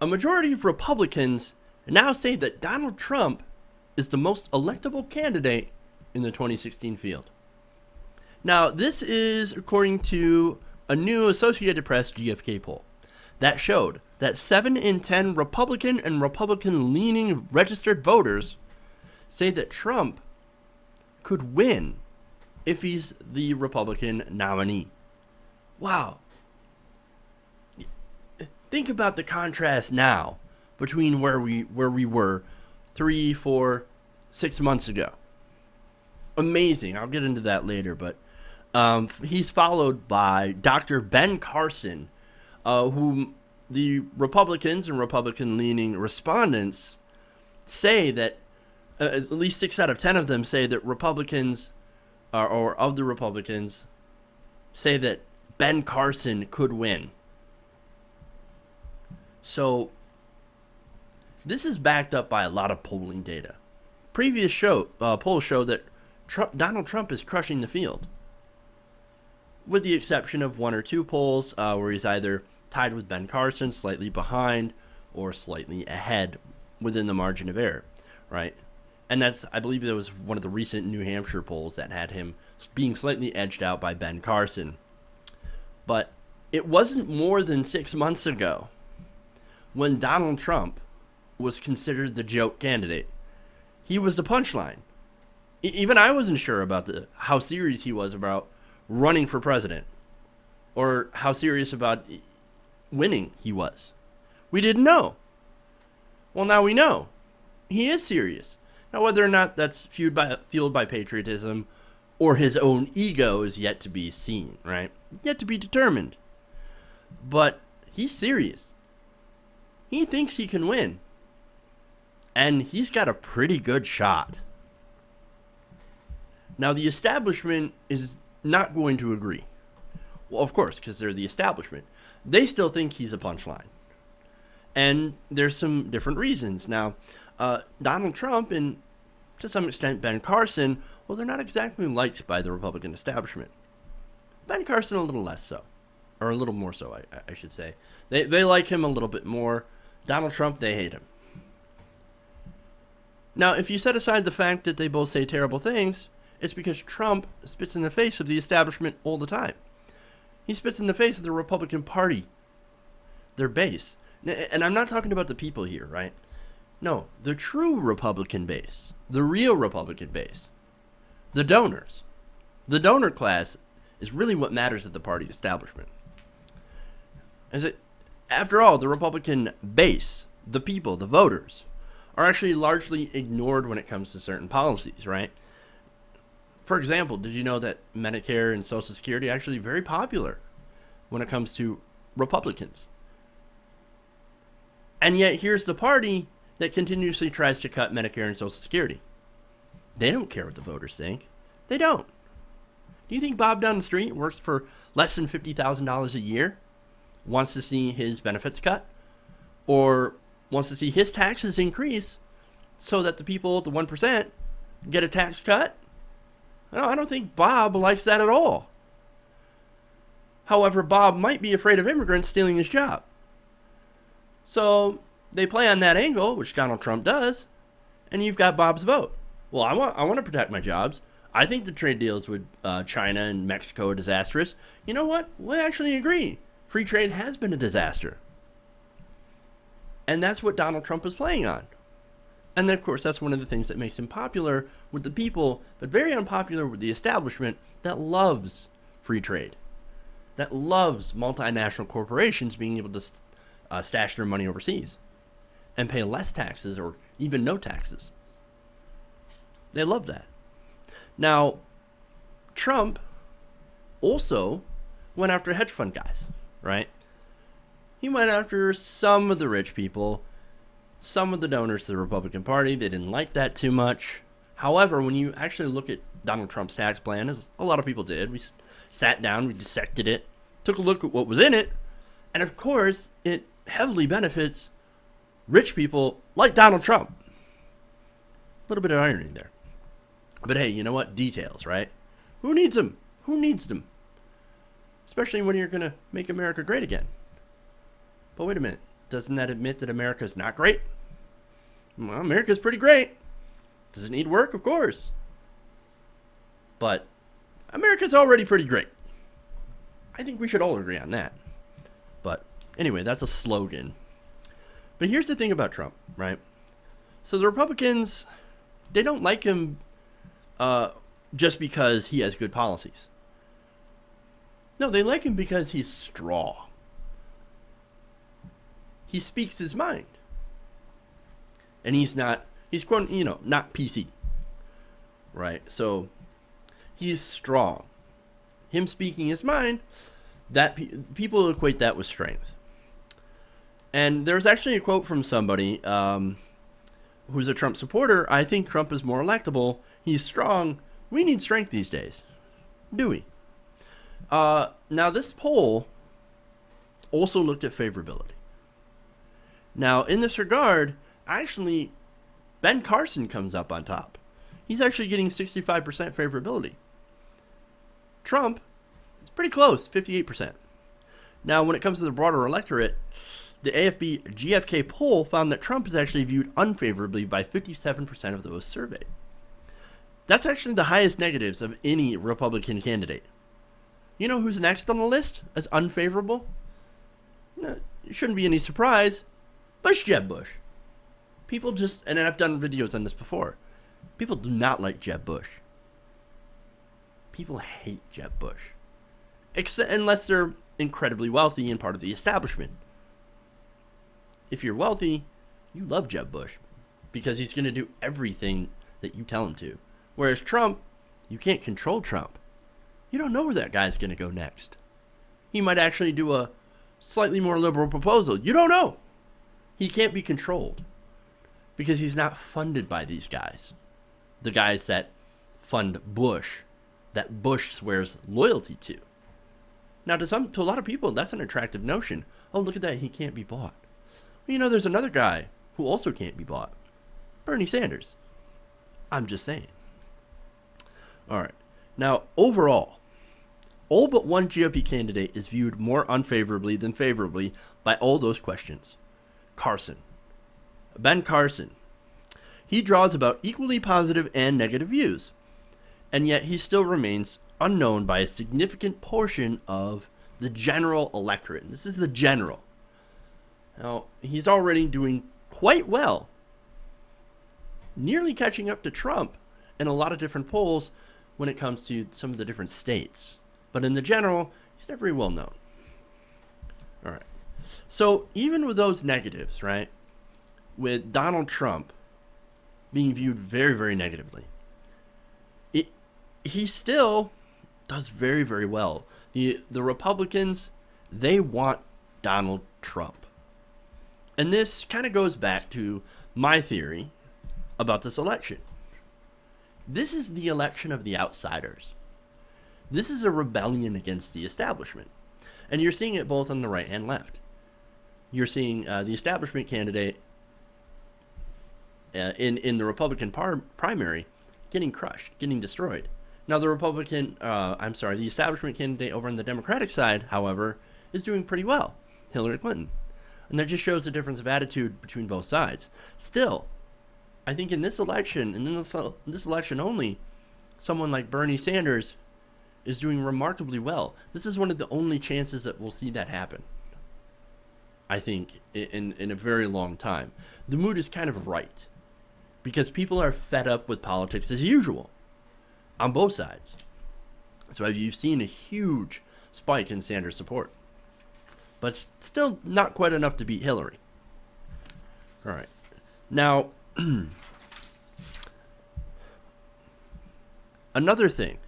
a majority of Republicans now say that Donald Trump is the most electable candidate in the 2016 field. Now, this is according to a new Associated Press-GfK poll that showed that 7 in 10 Republican and Republican-leaning registered voters say that Trump could win if he's the Republican nominee. Wow. Think about the contrast now between where we were 3, 4, 6 months ago. Amazing. I'll get into that later, but he's followed by Dr. Ben Carson, whom the Republicans and Republican-leaning respondents say that at least 6 out of 10 of them say that Republicans, or of the Republicans, say that Ben Carson could win. So this is backed up by a lot of polling data. Previous polls show that Donald Trump is crushing the field, with the exception of 1 or 2 polls where he's either tied with Ben Carson, slightly behind, or slightly ahead within the margin of error, right? And that's, I believe that was one of the recent New Hampshire polls that had him being slightly edged out by Ben Carson. But it wasn't more than 6 months ago when Donald Trump was considered the joke candidate. He was the punchline. Even I wasn't sure about how serious he was about running for president, or how serious about winning he was. We didn't know. Well, now we know. He is serious. Now, whether or not that's fueled by patriotism or his own ego is yet to be seen, right? Yet to be determined. But he's serious. He thinks he can win. And he's got a pretty good shot. Now, the establishment is not going to agree. Well, of course, because they're the establishment. They still think he's a punchline. And there's some different reasons. Now, Donald Trump and, to some extent, Ben Carson, well, they're not exactly liked by the Republican establishment. Ben Carson a little less so. Or a little more so, I should say. They like him a little bit more. Donald Trump, they hate him. Now, if you set aside the fact that they both say terrible things, it's because Trump spits in the face of the establishment all the time. He spits in the face of the Republican Party, their base. And I'm not talking about the people here, right? No, the true Republican base, the real Republican base, the donors. The donor class is really what matters at the party establishment. After all, the Republican base, the people, the voters, are actually largely ignored when it comes to certain policies, right? For example, did you know that Medicare and Social Security are actually very popular when it comes to Republicans? And yet here's the party that continuously tries to cut Medicare and Social Security. They don't care what the voters think. They don't. Do you think Bob down the street works for less than $50,000 a year, wants to see his benefits cut, or wants to see his taxes increase so that the people, the 1%, get a tax cut? No, I don't think Bob likes that at all. However, Bob might be afraid of immigrants stealing his job. So they play on that angle, which Donald Trump does, and you've got Bob's vote. Well, I want to protect my jobs. I think the trade deals with China and Mexico are disastrous. You know what? We actually agree. Free trade has been a disaster. And that's what Donald Trump is playing on. And then, of course, that's one of the things that makes him popular with the people, but very unpopular with the establishment that loves free trade, that loves multinational corporations being able to stash their money overseas and pay less taxes or even no taxes. They love that. Now, Trump also went after hedge fund guys, right? He went after some of the rich people, some of the donors to the Republican Party. They didn't like that too much. However, when you actually look at Donald Trump's tax plan, as a lot of people did, we sat down, we dissected it, took a look at what was in it, and of course, it heavily benefits rich people like Donald Trump. A little bit of irony there. But hey, you know what? Details, right? Who needs them? Who needs them? Especially when you're going to make America great again. But wait a minute. doesn't that admit that America's not great? Well, America's pretty great. Does it need work? Of course. But America's already pretty great. I think we should all agree on that. But anyway, that's a slogan. But here's the thing about Trump, right? So the Republicans, they don't like him just because he has good policies. No, they like him because he's strong. He speaks his mind. And he's quote, not PC. Right? So he's strong. Him speaking his mind, people equate that with strength. And there's actually a quote from somebody who's a Trump supporter. I think Trump is more electable. He's strong. We need strength these days. Do we? Now, this poll also looked at favorability. Now, in this regard, actually, Ben Carson comes up on top. He's actually getting 65% favorability. Trump is pretty close, 58%. Now, when it comes to the broader electorate, the AFB-GfK poll found that Trump is actually viewed unfavorably by 57% of those surveyed. That's actually the highest negatives of any Republican candidate. You know who's next on the list as unfavorable? No, it shouldn't be any surprise. Jeb Bush. People just, and I've done videos on this before, people do not like Jeb Bush. People hate Jeb Bush. Unless they're incredibly wealthy and part of the establishment. If you're wealthy, you love Jeb Bush because he's going to do everything that you tell him to. Whereas Trump, you can't control Trump. You don't know where that guy's going to go next. He might actually do a slightly more liberal proposal. You don't know. He can't be controlled because he's not funded by these guys. The guys that fund Bush, that Bush swears loyalty to. Now, to a lot of people, that's an attractive notion. Oh, look at that. He can't be bought. Well, there's another guy who also can't be bought. Bernie Sanders. I'm just saying. All right. Now, overall, all but one GOP candidate is viewed more unfavorably than favorably by all those questions. Carson. Ben Carson. He draws about equally positive and negative views, and yet he still remains unknown by a significant portion of the general electorate. And this is the general. Now, he's already doing quite well, nearly catching up to Trump in a lot of different polls when it comes to some of the different states. But in the general, he's not very well known. All right. So even with those negatives, right, with Donald Trump being viewed very, very negatively, he still does very, very well. The Republicans, they want Donald Trump. And this kind of goes back to my theory about this election. This is the election of the outsiders. This is a rebellion against the establishment. And you're seeing it both on the right and left. You're seeing the establishment candidate in the Republican primary getting crushed, getting destroyed. Now, the establishment candidate over on the Democratic side, however, is doing pretty well, Hillary Clinton. And that just shows the difference of attitude between both sides. Still, I think in this election, and in this election only, someone like Bernie Sanders is doing remarkably well. This is one of the only chances that we'll see that happen, I think, in a very long time. The mood is kind of right, because people are fed up with politics as usual, on both sides. So you've seen a huge spike in Sanders' support, but still not quite enough to beat Hillary. All right. Now, another thing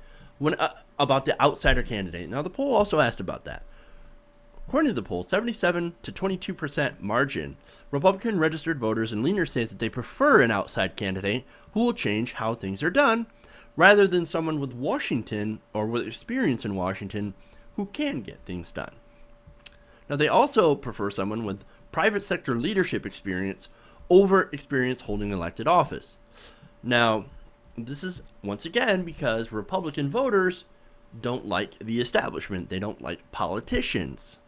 about the outsider candidate. Now, the poll also asked about that. According to the poll, 77 to 22% margin, Republican registered voters in leaner states that they prefer an outside candidate who will change how things are done, rather than someone with Washington or with experience in Washington who can get things done. Now, they also prefer someone with private sector leadership experience over experience holding elected office. Now, this is once again because Republican voters don't like the establishment. They don't like politicians.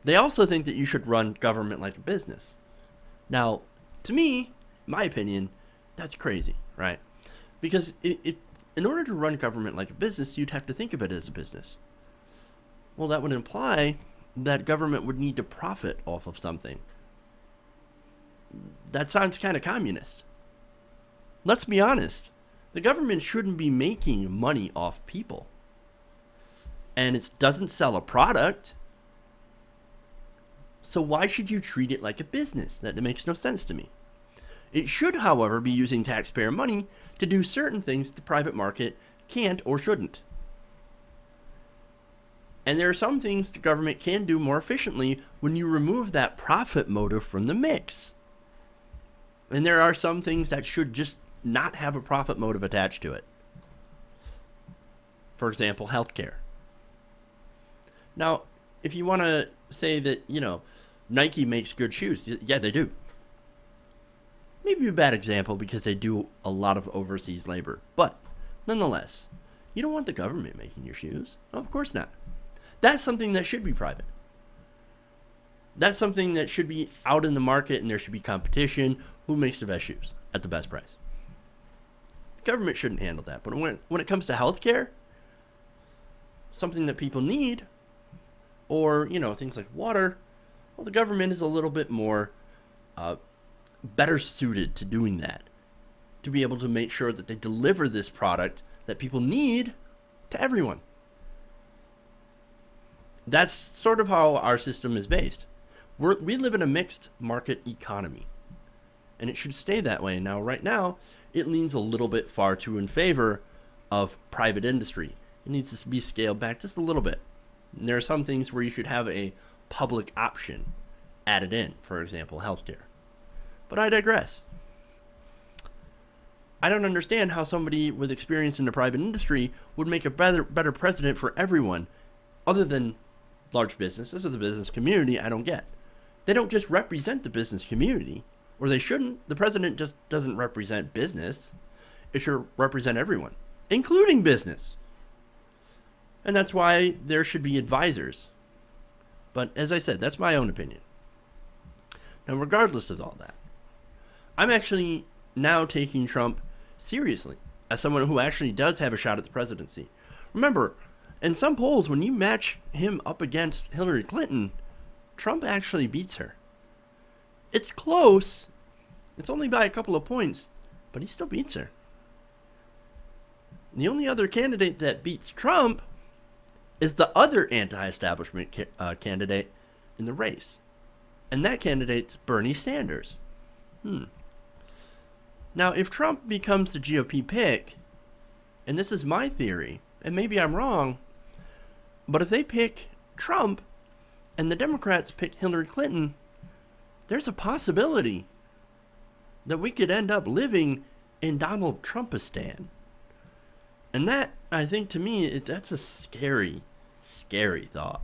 They also think that you should run government like a business. Now, to me, my opinion, that's crazy, right? Because in order to run government like a business, you'd have to think of it as a business. Well, that would imply that government would need to profit off of something. That sounds kind of communist. Let's be honest. The government shouldn't be making money off people. And it doesn't sell a product. So why should you treat it like a business? That makes no sense to me. It should, however, be using taxpayer money to do certain things the private market can't or shouldn't. And there are some things the government can do more efficiently when you remove that profit motive from the mix. And there are some things that should just not have a profit motive attached to it. For example, healthcare. Now, if you want to say that, Nike makes good shoes, yeah, they do. Maybe a bad example because they do a lot of overseas labor. But nonetheless, you don't want the government making your shoes. No, of course not. That's something that should be private. That's something that should be out in the market, and there should be competition. Who makes the best shoes at the best price? The government shouldn't handle that. But when it comes to healthcare, something that people need, or things like water, well, the government is a little bit more better suited to doing that, to be able to make sure that they deliver this product that people need to everyone. That's sort of how our system is based. We live in a mixed market economy, and it should stay that way. Now, right now, it leans a little bit far too in favor of private industry. It needs to be scaled back just a little bit. And there are some things where you should have a public option added in, for example, healthcare. But I digress. I don't understand how somebody with experience in the private industry would make a better president for everyone other than large businesses or the business community. I don't get. They don't just represent the business community, or they shouldn't. The president just doesn't represent business. It should represent everyone, including business. And that's why there should be advisors. But as I said, that's my own opinion. Now, regardless of all that, I'm actually now taking Trump seriously as someone who actually does have a shot at the presidency. Remember, in some polls, when you match him up against Hillary Clinton, Trump actually beats her. It's close. It's only by a couple of points, but he still beats her. The only other candidate that beats Trump is the other anti-establishment candidate in the race. And that candidate's Bernie Sanders. Now, if Trump becomes the GOP pick, and this is my theory, and maybe I'm wrong, but if they pick Trump and the Democrats pick Hillary Clinton, there's a possibility that we could end up living in Donald Trumpistan. And that, I think, to me, that's a scary, scary thought.